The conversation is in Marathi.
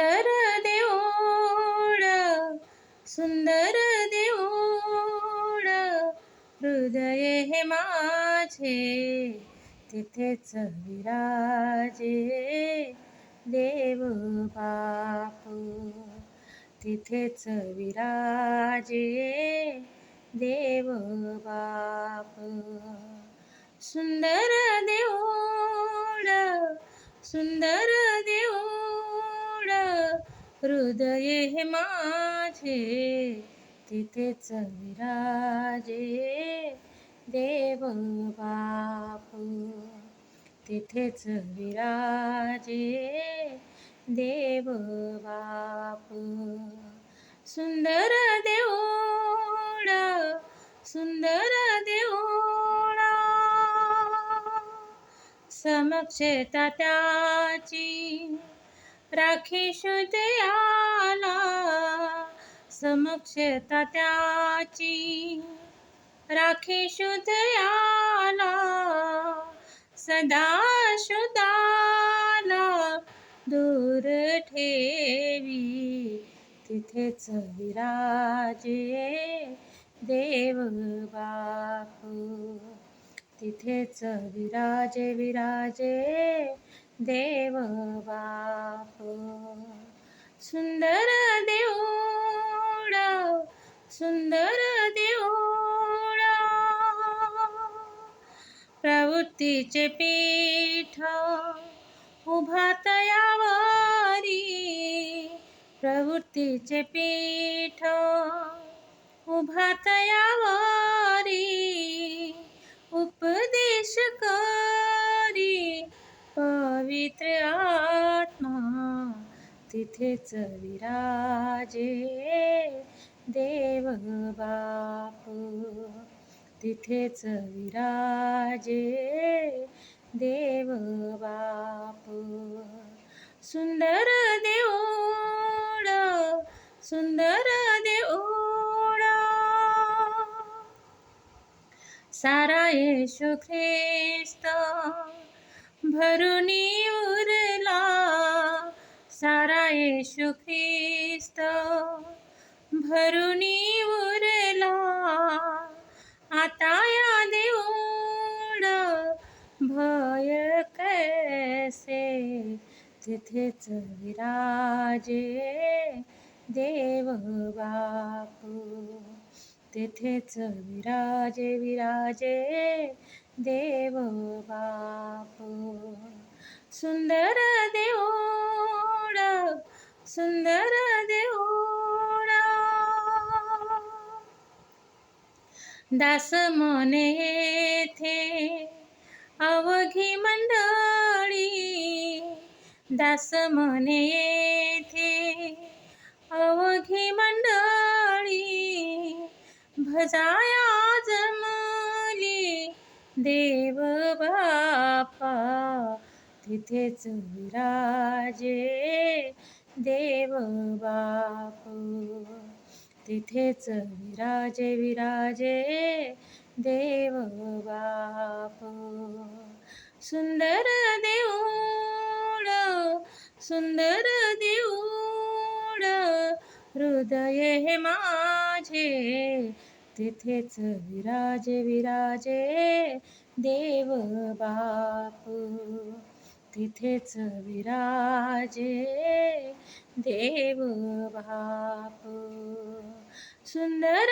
सुंदर देऊळ सुंदर देऊळ हृदय हे माझे तिथेच विराजे देव बापू तिथेच विराजे देव बाप सुंदर देऊळ सुंदर देऊळ हृदय हे माझे तिथेच विराजे देव बापू तिथेच विराजे देव बापू सुंदर देऊळ सुंदर देऊळ समक्ष तात्याची राखी शुद्धयाला समक्ष तात्याची राखी शुद्धयाला सदा शुद्धाला दूर ठेवी तिथेच विराजे देव बापू तिथेच विराजे विराजे देव बापू सुंदर देऊळ सुंदर देऊळ प्रवृत्तीचे पीठ उभा तयावरी प्रवृत्तीचे पीठ उभा तयावरी उपदेश करी पवित्र आत्मा तिथेच विराजे देव बापू तिथेच विराजे देव बापू सुंदर देऊळ सुंदर देऊळ सारा येशू ख्रिस्त भरुनी उरला सारा येशू ख्रिस्त भरुनी उरला आता या देऊळ भय कैसे तिथेच विराजे देव बापू तिथेच विराजे विराजे देव बापू सुंदर देऊळ सुंदर देऊळ दास मने येथे अवघी मंडळी दास मने येथे अवघी मंडळी भजाया जमली देव बापा तिथेच विराजे देव बापू तिथेच विराजे विराजे देव बापू सुंदर देऊळ सुंदर देऊळ हृदय हे माझे तिथेच विराजे विराजे देव बापू तिथेच विराजे देव बापू सुंदर